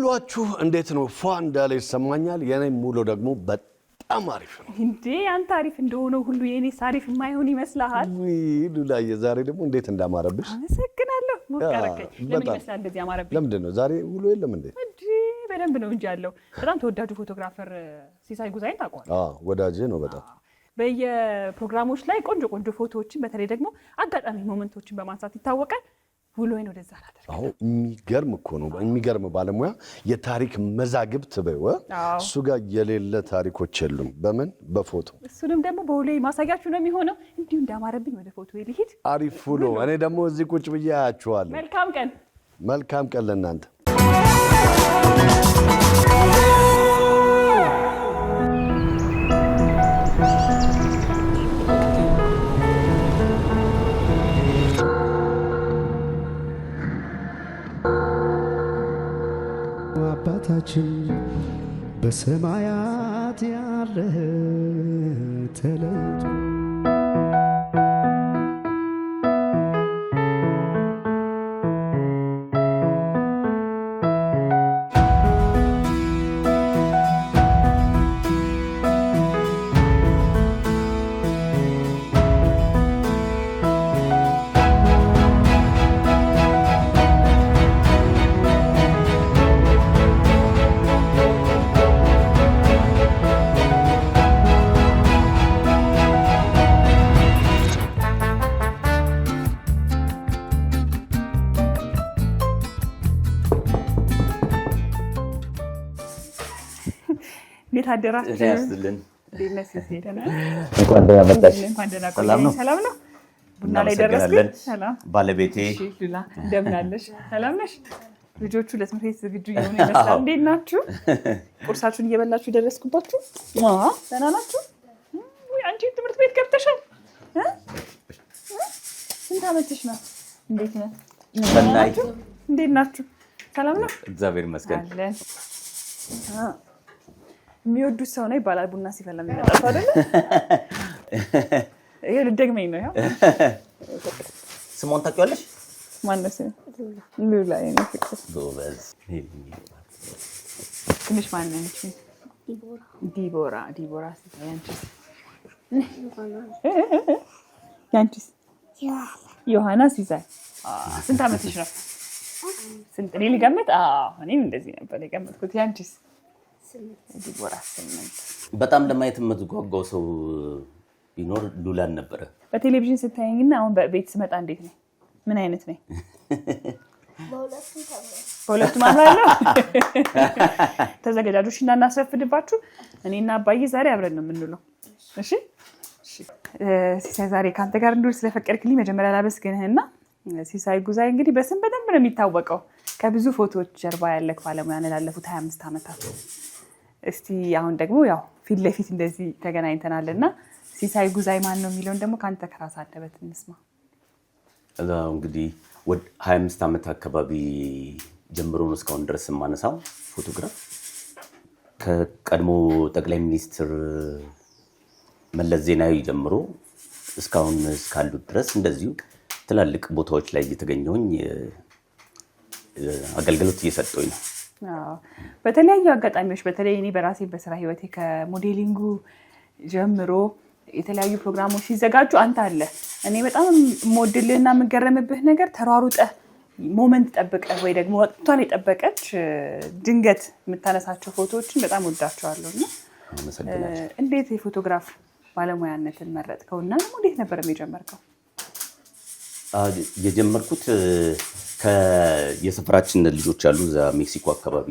ውሏችሁ እንዴት ነው? ፏ እንዳለ ይሰማኛል። የኔም ውሎ ደግሞ በጣም አሪፍ ነው። እንዴ አንተ አሪፍ እንደሆነ ሁሉ የኔስ አሪፍ የማይሆን ይመስልሃል? ሉላዬ ዛሬ ደግሞ እንዴት እንዳማረብሽ። አመሰግናለሁ። ሞቀረከኝ። ለምን ይመስላል እንደዚህ ያማረብኝ? ለምንድን ነው ዛሬ ውሎ የለም እንዴ? እንዴ በደንብ ነው እንጂ ያለው። በጣም ተወዳጁ ፎቶግራፈር ሲሳይ ጉዛይን ታውቀዋለህ? ወዳጄ ነው በጣም። በየፕሮግራሞች ላይ ቆንጆ ቆንጆ ፎቶዎችን በተለይ ደግሞ አጋጣሚ ሞመንቶችን በማንሳት ይታወቃል። ውሎዬን ወደዛ አላደርግም። የሚገርም እኮ ነው። የሚገርም ባለሙያ የታሪክ መዛግብት በይወ እሱ ጋር የሌለ ታሪኮች የሉም። በምን በፎቶ እሱንም ደግሞ በውሎዬ ማሳያችሁ ነው የሚሆነው። እንዲሁ እንዳማረብኝ ወደ ፎቶ ልሂድ። አሪፍ ውሎ። እኔ ደግሞ እዚህ ቁጭ ብዬ አያችኋለሁ። መልካም ቀን። መልካም ቀን ለእናንተ። አባታችን በሰማያት ያለህ ተለይቶ እንዴት አደራችሁ? ያስልን ዲነስ ይሄደና እንኳን ደህና መጣሽ። ሰላም ነው? ሰላም ነው። ቡና ላይ ደረስኩ። ሰላም ባለቤቴ ሉላ እንደምን አለሽ? ሰላም ነሽ? ልጆቹ ለትምህርት ቤት ዝግጁ እየሆኑ ይመስላል። እንዴት ናችሁ? ቁርሳችሁን እየበላችሁ ደረስኩባችሁ? ደህና ናችሁ? ወይ አንቺ ትምህርት ቤት ገብተሻል? ስንት ዓመትሽ ነው? እንዴት ነው? ሰናይ እንዴት ናችሁ? ሰላም ነው? እግዚአብሔር ይመስገን። አለን የሚወዱት ሰው ነው ይባላል። ቡና ሲፈላ የሚመጣው አይደል? ይሄ ልደግመኝ ነው። ያው ስሟን ታውቂዋለሽ? ማነው ስም? ሉላ ነው። ጎበዝ። ትንሽ ማን ነች? ዲቦራ ያንቺስ? ዮሐና ሲሳይ። ስንት ዓመትሽ ነው? ስንት? እኔ ልገምት? እኔም እንደዚህ ነበር የገመትኩት። ያንቺስ? ዲቦራ 8። በጣም ለማየት የምትጓጓው ሰው ቢኖር ሉላን ነበረ። በቴሌቪዥን ስታየኝና አሁን በቤት ስመጣ እንዴት ነው? ምን አይነት ነኝ? በሁለቱም አምራለሁ። ተዘጋጃጆች እና እናስረፍድባችሁ። እኔና አባዬ ዛሬ አብረን ነው የምንውለው። እሺ ሲሳይ፣ ዛሬ ከአንተ ጋር እንድውል ስለፈቀድክልኝ መጀመሪያ ላመስግንህና ሲሳይ ጉዛይ እንግዲህ በስም በደንብ ነው የሚታወቀው። ከብዙ ፎቶዎች ጀርባ ያለክ ባለሙያ ነው ላለፉት 25 ዓመታት። እስቲ አሁን ደግሞ ያው ፊት ለፊት እንደዚህ ተገናኝተናልና ሲሳይ ጉዛይ ማን ነው የሚለውን ደግሞ ከአንተ ከራስህ አንደበት እንስማ። እንግዲህ ወደ 25 ዓመት አካባቢ ጀምሮ ነው እስካሁን ድረስ የማነሳው ፎቶግራፍ። ከቀድሞ ጠቅላይ ሚኒስትር መለስ ዜናዊ ጀምሮ እስካሁን እስካሉት ድረስ እንደዚሁ ትላልቅ ቦታዎች ላይ እየተገኘሁኝ አገልግሎት እየሰጠሁኝ ነው። በተለያዩ አጋጣሚዎች በተለይ እኔ በራሴ በስራ ህይወቴ ከሞዴሊንጉ ጀምሮ የተለያዩ ፕሮግራሞች ሲዘጋጁ አንተ አለ። እኔ በጣም የምወድልህና የምገረምብህ ነገር ተሯሩጠህ ሞመንት ጠብቀህ ወይ ደግሞ ወቅቷን የጠበቀች ድንገት የምታነሳቸው ፎቶዎችን በጣም ወዳቸዋለሁ። እንዴት የፎቶግራፍ ባለሙያነትን መረጥከውና ደግሞ እንዴት ነበር የጀመርከው? የጀመርኩት የሰፈራችን ልጆች አሉ እዛ ሜክሲኮ አካባቢ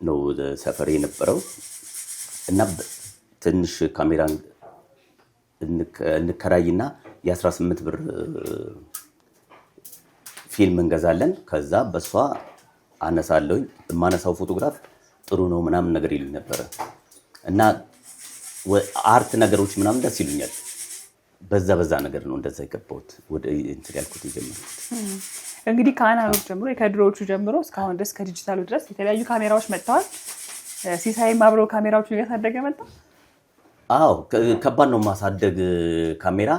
ነው ሰፈሬ የነበረው እና ትንሽ ካሜራ እንከራይና የ18 ብር ፊልም እንገዛለን። ከዛ በሷ አነሳለሁኝ። የማነሳው ፎቶግራፍ ጥሩ ነው ምናምን ነገር ይሉኝ ነበረ እና አርት ነገሮች ምናምን ደስ ይሉኛል። በዛ ነገር ነው እንደዛ የገባሁት ወደ እንትን ያልኩት የጀመርኩት። እንግዲህ ከአናሎግ ጀምሮ ከድሮዎቹ ጀምሮ እስካሁን ድረስ ከዲጂታሉ ድረስ የተለያዩ ካሜራዎች መጥተዋል። ሲሳይም አብሮ ካሜራዎቹን እያሳደገ መጣ። አዎ ከባድ ነው ማሳደግ ካሜራ፣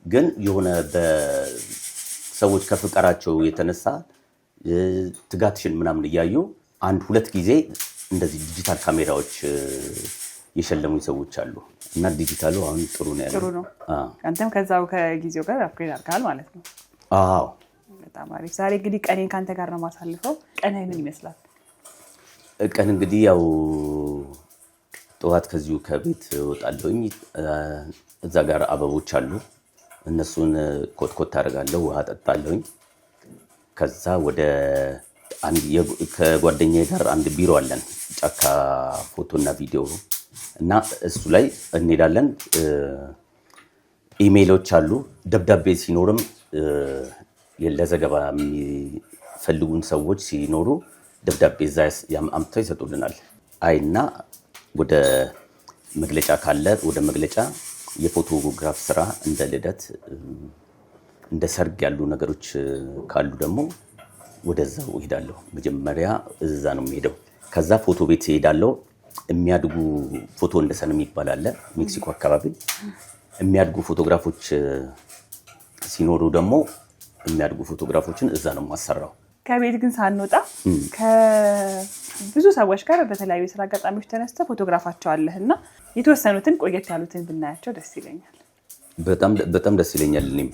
ግን የሆነ በሰዎች ከፍቅራቸው የተነሳ ትጋትሽን ምናምን እያዩ ሁለት ጊዜ እንደዚህ ዲጂታል ካሜራዎች የሸለሙኝ ሰዎች አሉ እና ዲጂታሉ አሁን ጥሩ ነው ያለው። ጥሩ ነው። አንተም ከዛው ከጊዜው ጋር አፕግሬድ አድርገሃል ማለት ነው። አዎ በጣም አሪፍ። ዛሬ እንግዲህ ቀኔን ካንተ ጋር ነው ማሳልፈው። ቀንህ ምን ይመስላል? ቀን እንግዲህ ያው ጠዋት ከዚሁ ከቤት እወጣለሁኝ። እዛ ጋር አበቦች አሉ፣ እነሱን ኮትኮት አደርጋለሁ፣ ውሃ ጠጣለሁኝ። ከዛ ወደ ከጓደኛዬ ጋር አንድ ቢሮ አለን፣ ጫካ ፎቶና ቪዲዮ እና እሱ ላይ እንሄዳለን። ኢሜይሎች አሉ፣ ደብዳቤ ሲኖርም ለዘገባ የሚፈልጉን ሰዎች ሲኖሩ ደብዳቤ እዛ አምጥተው ይሰጡልናል። አይና ወደ መግለጫ ካለ ወደ መግለጫ፣ የፎቶግራፍ ስራ እንደ ልደት እንደ ሰርግ ያሉ ነገሮች ካሉ ደግሞ ወደዛው እሄዳለሁ። መጀመሪያ እዛ ነው የምሄደው። ከዛ ፎቶ ቤት እሄዳለሁ። የሚያድጉ ፎቶ እንደሰን የሚባል አለ ሜክሲኮ አካባቢ። የሚያድጉ ፎቶግራፎች ሲኖሩ ደግሞ የሚያድጉ ፎቶግራፎችን እዛ ነው የማሰራው። ከቤት ግን ሳንወጣ ከብዙ ሰዎች ጋር በተለያዩ የስራ አጋጣሚዎች ተነስተ ፎቶግራፋቸው አለህ እና የተወሰኑትን ቆየት ያሉትን ብናያቸው ደስ ይለኛል። በጣም ደስ ይለኛል። እኔም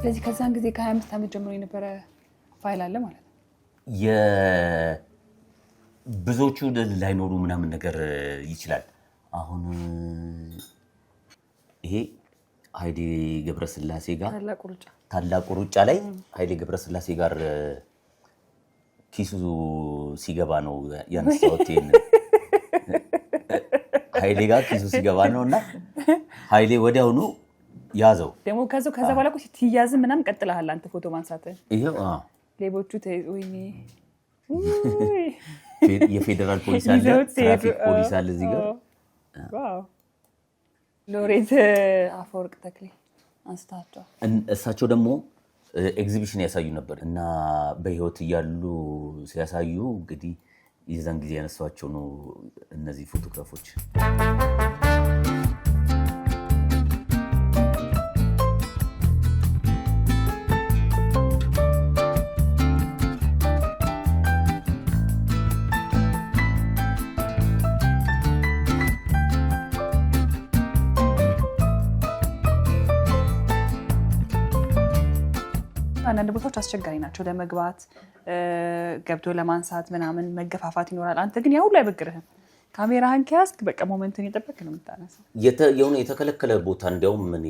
ስለዚህ ከዛን ጊዜ ከ25 ዓመት ጀምሮ የነበረ ፋይል አለ ማለት ነው። ብዙዎቹ ላይኖሩ ምናምን ነገር ይችላል። አሁን ይሄ ኃይሌ ገብረስላሴ ጋር ታላቁ ሩጫ ላይ ኃይሌ ገብረስላሴ ጋር ኪሱ ሲገባ ነው ያነሳሁት። ኃይሌ ጋር ኪሱ ሲገባ ነውና ኃይሌ ወዲያውኑ ያዘው። ደግሞ ከዛ በኋላ እኮ ሲያዝ ምናምን ቀጥለሃል አንተ ፎቶ ማንሳት። ይሄው ሌቦቹ ወይኔ የፌደራል ፖሊስ አለ፣ ትራፊክ ፖሊስ አለ እዚህ ጋር። ዋው ሎሬት አፈወርቅ ተክሌ አንስታቸው። እሳቸው ደግሞ ኤግዚቢሽን ያሳዩ ነበር እና በህይወት እያሉ ሲያሳዩ እንግዲህ የዛን ጊዜ ያነሷቸው ነው እነዚህ ፎቶግራፎች። አንዳንድ ቦታዎች አስቸጋሪ ናቸው ለመግባት፣ ገብቶ ለማንሳት ምናምን መገፋፋት ይኖራል። አንተ ግን ያው ሁሉ አይበግርህም። ካሜራህን ከያዝክ በቃ ሞመንቱን እየጠበቅክ ነው የምታነሳው። የሆነ የተከለከለ ቦታ እንዲያውም እኔ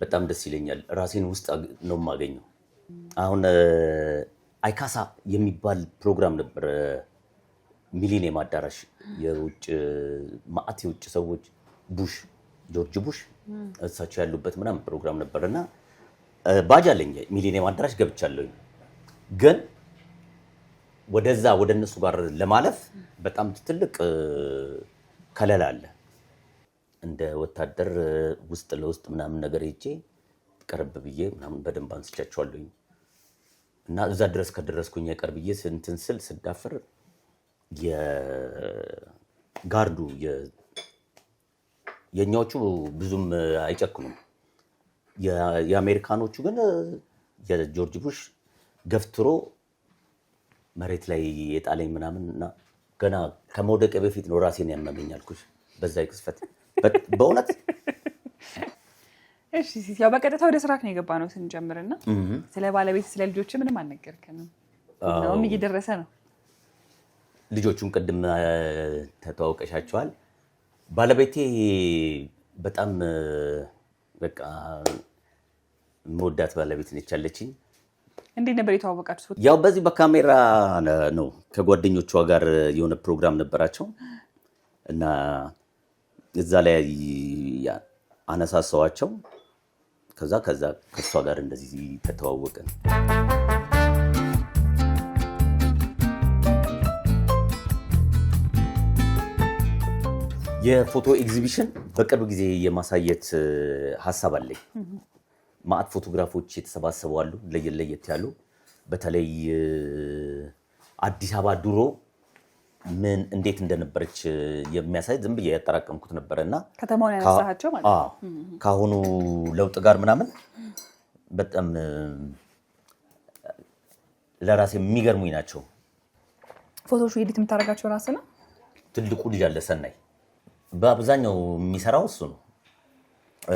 በጣም ደስ ይለኛል። ራሴን ውስጥ ነው የማገኘው። አሁን አይካሳ የሚባል ፕሮግራም ነበር፣ ሚሊኒየም አዳራሽ፣ የውጭ ማዕት የውጭ ሰዎች ጆርጅ ቡሽ እሳቸው ያሉበት ምናምን ፕሮግራም ነበርና ባጅ አለኝ ሚሊኒየም አዳራሽ ገብቻለሁ። ግን ወደ እነሱ ጋር ለማለፍ በጣም ትልቅ ከለላ አለ። እንደ ወታደር ውስጥ ለውስጥ ምናምን ነገር ሄጄ ቀረብ ብዬ ምናምን በደንብ አንስቻቸዋለሁ እና እዛ ድረስ ከደረስኩኝ አይቀር ብዬ እንትን ስል ስዳፍር የጋርዱ የኛዎቹ ብዙም አይጨክኑም። የአሜሪካኖቹ ግን የጆርጅ ቡሽ ገፍትሮ መሬት ላይ የጣለኝ ምናምን እና ገና ከመውደቅ በፊት ነው ራሴን ያመመኝ አልኩሽ። በዛ ይክስፈት በእውነት። እሺ ያው በቀጥታ ወደ ስራክ ነው የገባ ነው ስንጀምርና ስለ ባለቤት ስለ ልጆች ምንም አልነገርከንም። ነው እየደረሰ ነው። ልጆቹን ቅድም ተተዋውቀሻቸዋል። ባለቤቴ በጣም በቃ መወዳት ባለቤት ነች ያለችኝ። እንዴት ነበር የተዋወቃችሁት? ያው በዚህ በካሜራ ነው። ከጓደኞቿ ጋር የሆነ ፕሮግራም ነበራቸው እና እዛ ላይ አነሳሳዋቸው። ከዛ ከሷ ጋር እንደዚህ ተተዋወቅን። የፎቶ ኤግዚቢሽን በቅርብ ጊዜ የማሳየት ሀሳብ አለኝ። ማዕት ፎቶግራፎች የተሰባሰቡ አሉ፣ ለየት ያሉ። በተለይ አዲስ አበባ ድሮ ምን እንዴት እንደነበረች የሚያሳይ ዝም ብዬ ያጠራቀምኩት ነበርና ከተማውን ያነሳቸው ማለት ነው። ካሁኑ ለውጥ ጋር ምናምን በጣም ለራሴ የሚገርሙኝ ናቸው። ፎቶቹ ኤዲት የምታደርጋቸው ራስህ ነው? ትልቁ ልጅ አለ ሰናይ፣ በአብዛኛው የሚሰራው እሱ ነው።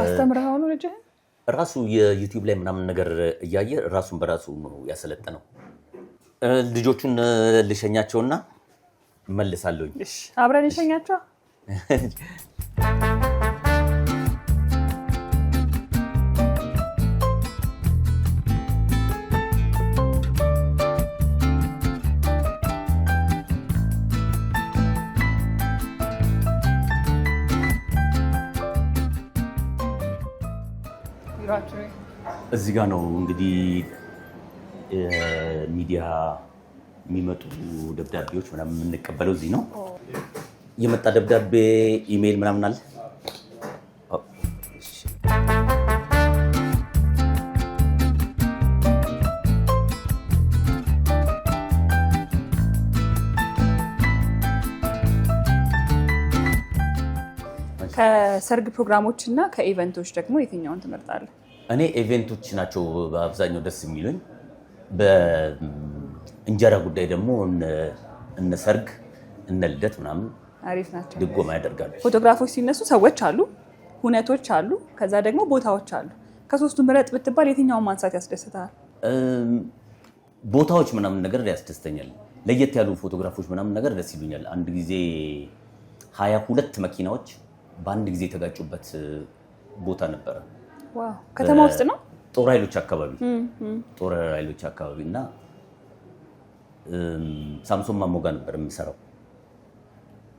አስተምረኸው ነው ልጅ? ራሱ የዩቲዩብ ላይ ምናምን ነገር እያየ ራሱን በራሱ ነው ያሰለጠነው። ልጆቹን ልሸኛቸውና መልሳለሁኝ። እሺ አብረን እንሸኛቸው። እዚህ ጋር ነው እንግዲህ ሚዲያ የሚመጡ ደብዳቤዎች ምናምን የምንቀበለው እዚህ ነው። የመጣ ደብዳቤ ኢሜል ምናምን አለ። ከሰርግ ፕሮግራሞች እና ከኢቨንቶች ደግሞ የትኛውን ትመርጣለህ? እኔ ኢቨንቶች ናቸው በአብዛኛው ደስ የሚሉኝ። በእንጀራ ጉዳይ ደግሞ እነ ሰርግ እነ ልደት ምናምን አሪፍ ናቸው፣ ድጎማ ያደርጋሉ። ፎቶግራፎች ሲነሱ ሰዎች አሉ፣ ሁነቶች አሉ፣ ከዛ ደግሞ ቦታዎች አሉ። ከሶስቱ ምረጥ ብትባል የትኛውን ማንሳት ያስደስታል? ቦታዎች ምናምን ነገር ያስደስተኛል። ለየት ያሉ ፎቶግራፎች ምናምን ነገር ደስ ይሉኛል። አንድ ጊዜ 22 መኪናዎች በአንድ ጊዜ የተጋጩበት ቦታ ነበረ። ዋው! ከተማ ውስጥ ነው? ጦር ኃይሎች አካባቢ ጦር ኃይሎች አካባቢ እና ሳምሶን ማሞጋ ነበር የሚሰራው።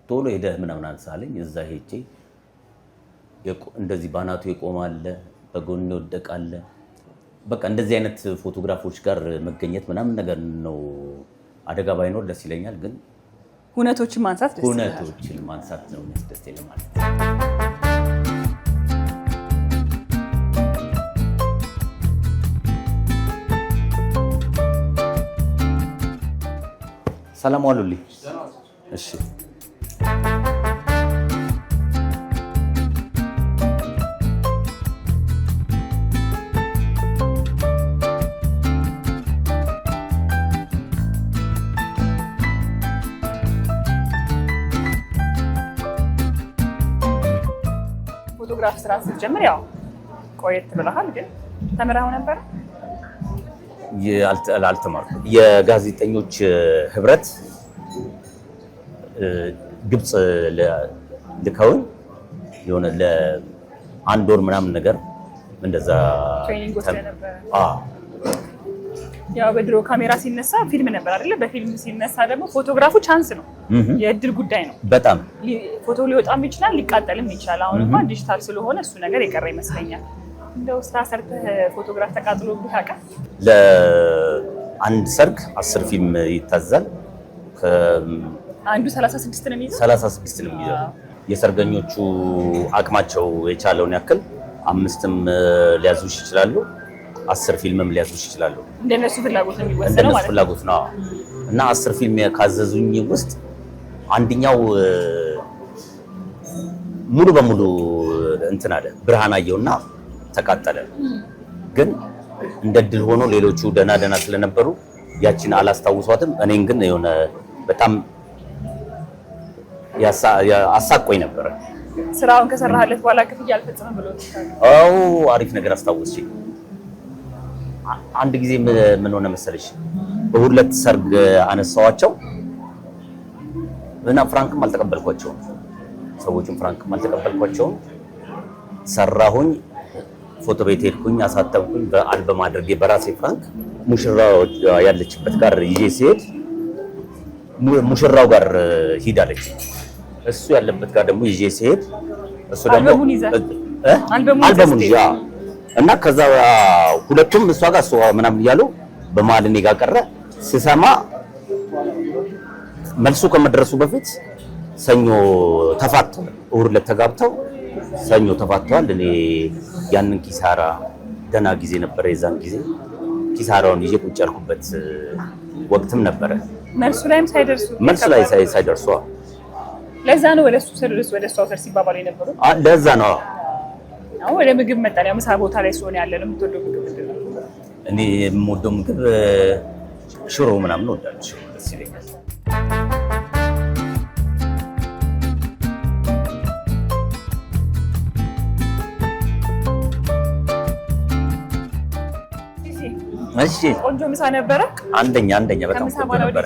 ቶሎ ሄደህ ምናምን አንሳለኝ። እዛ ሄጄ እንደዚህ ባናቱ ይቆማል፣ በጎን ይወደቃል። በቃ እንደዚህ አይነት ፎቶግራፎች ጋር መገኘት ምናምን ነገር ነው። አደጋ ባይኖር ደስ ይለኛል፣ ግን ሁነቶችን ማንሳት ደስ ይላል። ሁነቶችን ማንሳት ነው ደስ ማለት። ሰላም ዋሉልኝ። እሺ ፎቶግራፍ ስራ ስትጀምር ያው ቆየት ብለሃል፣ ግን ተምረኸው ነበር? አልተማርኩም። የጋዜጠኞች ህብረት ግብጽ ልከውኝ የሆነ ለአንድ ወር ምናምን ነገር እንደዛ ትሬኒንግ ወስደህ ነበር? ያው በድሮ ካሜራ ሲነሳ ፊልም ነበር አይደለ? በፊልም ሲነሳ ደግሞ ፎቶግራፉ ቻንስ ነው፣ የእድል ጉዳይ ነው። በጣም ፎቶ ሊወጣም ይችላል ሊቃጠልም ይችላል። አሁንማ ዲጂታል ስለሆነ እሱ ነገር የቀረ ይመስለኛል። እንደው ስራ ሰርተህ ፎቶግራፍ ተቃጥሎብህ ያውቃል? ለአንድ ሰርግ 10 ፊልም ይታዛል። አንዱ 36 ነው የሚይዘው። 36 ነው የሚይዘው። የሰርገኞቹ አቅማቸው የቻለውን ያክል 5ም ሊያዙሽ ይችላሉ፣ 10 ፊልምም ሊያዙሽ ይችላሉ። እንደነሱ ፍላጎት ነው የሚወሰነው ማለት ነው። ፍላጎት ነው። እና 10 ፊልም ካዘዙኝ ውስጥ አንደኛው ሙሉ በሙሉ እንትን አለ ብርሃን አየውና ተቃጠለ። ግን እንደ ድል ሆኖ ሌሎቹ ደና ስለነበሩ ያቺን አላስታውሷትም። እኔን ግን የሆነ በጣም አሳቆኝ ነበር። ስራውን ከሰራህለት በኋላ ክፍያ አልፈጽምም ብሎ አው አሪፍ ነገር አስታወስሽ። አንድ ጊዜ ምን ሆነ መሰለሽ፣ በሁለት ሰርግ አነሳዋቸው እና ፍራንክም አልተቀበልኳቸውም። ሰዎችን ፍራንክም አልተቀበልኳቸውም። ሰራሁኝ፣ ፎቶ ቤት ሄድኩኝ፣ አሳተምኩኝ በአልበም አድርጌ በራሴ ፍራንክ። ሙሽራው ያለችበት ጋር ይዤ ሲሄድ ሙሽራው ጋር ሂዳለች። እሱ ያለበት ጋር ደግሞ ይዤ ሲሄድ እሱ ደግሞ አልበሙን ይዛ እና ከዛ ሁለቱም እሷ ጋር እሷ ምናምን እያሉ በመሀል እኔ ጋር ቀረ። ስሰማ መልሱ ከመድረሱ በፊት ሰኞ ተፋተው እሑድ ዕለት ተጋብተው ሰኞ ተፋተዋል። እኔ ያንን ኪሳራ ደህና ጊዜ ነበረ። የዛን ጊዜ ኪሳራውን ይዤ ቁጭ ያልኩበት ወቅትም ነበረ። መልሱ ላይም ሳይደርሱ መልሱ ላይ ሳይደርሱ ለዛ ነው ወደ እሱ ስር ሲባባሉ የነበሩት። ለዛ ነው አሁን ወደ ምግብ መጣን። ያው ምሳ ቦታ ላይ ስለሆነ ያለ ነው። የምትወደው ምግብ ምንድን ነው? እኔ የምወደው ምግብ ሽሮ ምናምን እወዳለሁ። ሽሮ ደስ ይለኛል። እሺ ቆንጆ ምሳ ነበረ። አንደኛ በጣም ቆንጆ ነበረ።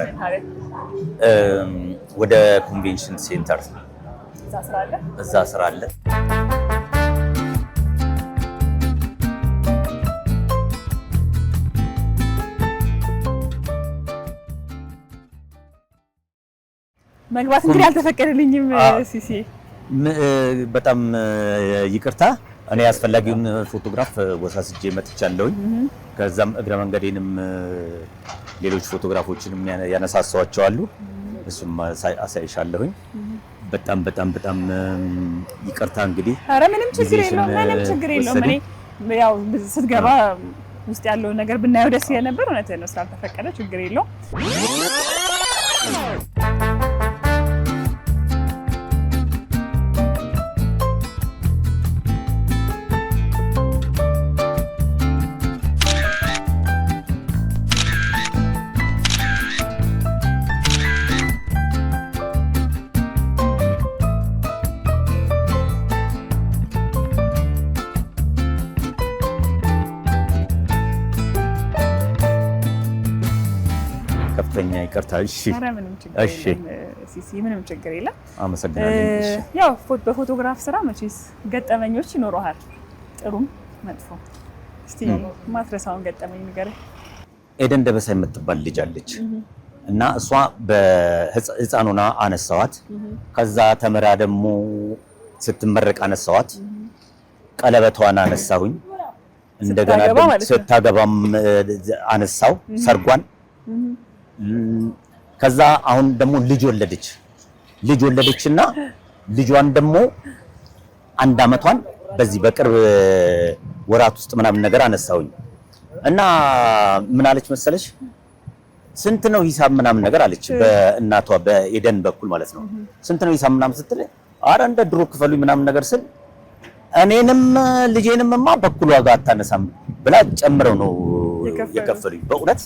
ወደ ኮንቬንሽን ሴንተር እዛ ስራ አለ። መግባት እንግዲህ አልተፈቀደልኝም። ሲሲ በጣም ይቅርታ። እኔ አስፈላጊውን ፎቶግራፍ ወሳስጄ መጥቻለሁኝ። ከዛም እግረ መንገዴንም ሌሎች ፎቶግራፎችንም ያነሳሳዋቸው አሉ። እሱም አሳይሻለሁኝ። በጣም ይቅርታ። እንግዲህ ኧረ ምንም ችግር የለውም። እኔ ያው ስትገባ ውስጥ ያለውን ነገር ብናየው ደስ ይለ ነበር። እውነትህን ነው፣ ስላልተፈቀደ ችግር የለውም። ከፍተኛ ይቅርታ። እሺ ምንም ችግር የለም። አመሰግናለሁ። ያው በፎቶግራፍ ስራ መቼስ ገጠመኞች ይኖረዋል፣ ጥሩም መጥፎ። እስቲ ማትረሳውን ገጠመኝ ንገረኝ። ኤደን ደበሳ የምትባል ልጅ አለች እና እሷ በህፃን ሆና አነሳዋት። ከዛ ተመራ ደግሞ ስትመረቅ አነሳዋት። ቀለበቷን አነሳሁኝ። እንደገና ስታገባም አነሳው ሰርጓን። ከዛ አሁን ደግሞ ልጅ ወለደችና ልጇን ደግሞ 1 አመቷን በዚህ በቅርብ ወራት ውስጥ ምናምን ነገር አነሳውኝ እና ምን አለች መሰለሽ? ስንት ነው ሂሳብ ምናምን ነገር አለች፣ በእናቷ በኤደን በኩል ማለት ነው። ስንት ነው ሂሳብ ምናምን ስትል አረ እንደ ድሮ ክፈሉኝ ምናምን ነገር ስል እኔንም ልጄንምማ በኩል ዋጋ አታነሳም ብላ ጨምረው ነው የከፈሉኝ በእውነት።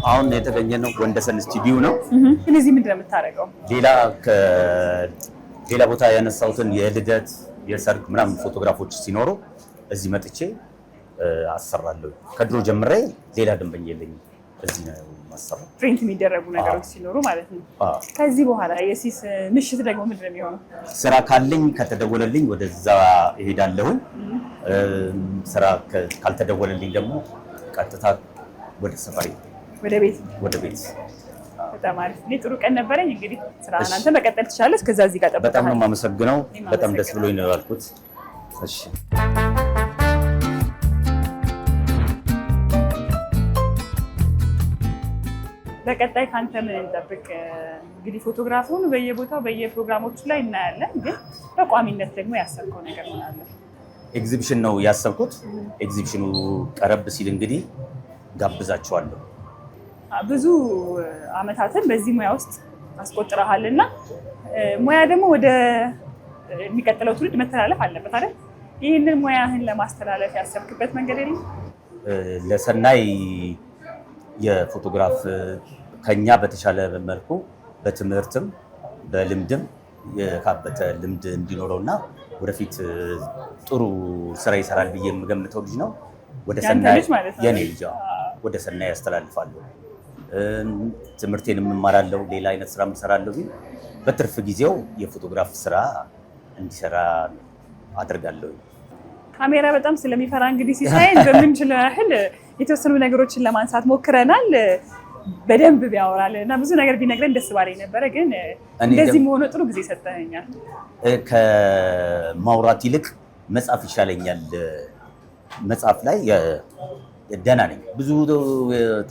አሁን የተገኘነው ወንደሰን ስቱዲዮ ነው። ስለዚህ ምንድን ነው የምታደርገው? ሌላ ቦታ ያነሳሁትን የልደት የሰርግ ምናምን ፎቶግራፎች ሲኖሩ እዚህ መጥቼ አሰራለሁ። ከድሮ ጀምሬ ሌላ ደንበኛ የለኝም፣ እዚህ ነው ማሰራው። ፕሪንት የሚደረጉ ነገሮች ሲኖሩ ማለት ነው። ከዚህ በኋላ የሲስ ምሽት ደግሞ ምንድን ነው የሚሆነው? ስራ ካለኝ ከተደወለልኝ ወደዛ እሄዳለሁኝ። ስራ ካልተደወለልኝ ደግሞ ቀጥታ ወደ ሰፈሬ ወደ ቤት። በጣም አሪፍ። ጥሩ ቀን ነበረኝ። እንግዲህ ስራህን አንተ መቀጠል ትችላለህ። እስከዛ እዚህ ጋር ጠብቀሃል። በጣም ነው የማመሰግነው። በጣም ደስ ብሎኝ ነው ያልኩት። እሺ በቀጣይ ካንተ ምን እንጠብቅ? እንግዲህ ፎቶግራፉን በየቦታው በየፕሮግራሞቹ ላይ እናያለን፣ ግን በቋሚነት ደግሞ ያሰብከው ነገር ምን አለ? ኤግዚቢሽን ነው ያሰብኩት። ኤግዚቢሽኑ ቀረብ ሲል እንግዲህ ጋብዛቸዋለሁ። ብዙ አመታትን በዚህ ሙያ ውስጥ አስቆጥረሃል እና ሙያ ደግሞ ወደ የሚቀጥለው ትውልድ መተላለፍ አለበት አይደል? ይህንን ሙያህን ለማስተላለፍ ያሰብክበት መንገድ የለም? ለሰናይ የፎቶግራፍ ከኛ በተሻለ መልኩ በትምህርትም በልምድም የካበተ ልምድ እንዲኖረውና ወደፊት ጥሩ ስራ ይሰራል ብዬ የምገምተው ልጅ ነው። ወደ ሰናይ የኔ ልጅ ወደ ሰናይ ያስተላልፋለሁ። ትምህርቴን እማራለሁ፣ ሌላ አይነት ስራ እሰራለሁ። ግን በትርፍ ጊዜው የፎቶግራፍ ስራ እንዲሰራ አድርጋለሁ። ካሜራ በጣም ስለሚፈራ እንግዲህ ሲሳይን በምንችለው ያህል የተወሰኑ ነገሮችን ለማንሳት ሞክረናል። በደንብ ቢያወራል እና ብዙ ነገር ቢነግረን ደስ ባለኝ ነበረ። ግን እንደዚህ መሆኑ ጥሩ ጊዜ ሰጠኸኛል። ከማውራት ይልቅ መጻፍ ይሻለኛል። መጽሐፍ ላይ ደህና ነኝ። ብዙ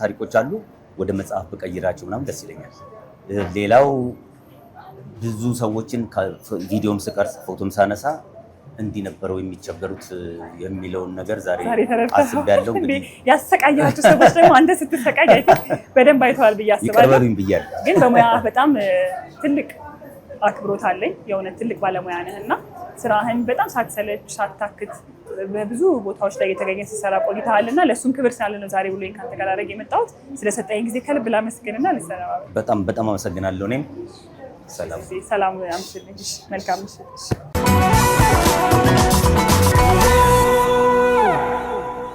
ታሪኮች አሉ። ወደ መጽሐፍ በቀይራቸው ምናምን ደስ ይለኛል። ሌላው ብዙ ሰዎችን ቪዲዮም ስቀርጽ ፎቶም ሳነሳ እንዲነበረው የሚቸገሩት የሚለውን ነገር ዛሬ ተረድተኸው አስቤያለሁ። እንግዲህ ያሰቃያችሁ ሰዎች ደግሞ አንተ ስትሰቃይ በደንብ አይተዋል ብዬ አስባለሁ። ይቀርበሉኝ ብያለሁ። ግን በሙያ በጣም ትልቅ አክብሮት አለኝ። የእውነት ትልቅ ባለሙያ ነህ እና ስራህን በጣም ሳትሰለች ሳትታክት በብዙ ቦታዎች ላይ የተገኘ ስትሰራ ቆይተሃል እና ለእሱም ክብር ስላለ ነው ዛሬ ብሎኝ ከአንተ ጋር አደረግ የመጣሁት። ስለሰጠኝ ጊዜ ከልብ ላመስግንና ልሰናበት። በጣም አመሰግናለሁ። እኔም ሰላም አምሽልኝ። መልካም ምሽት።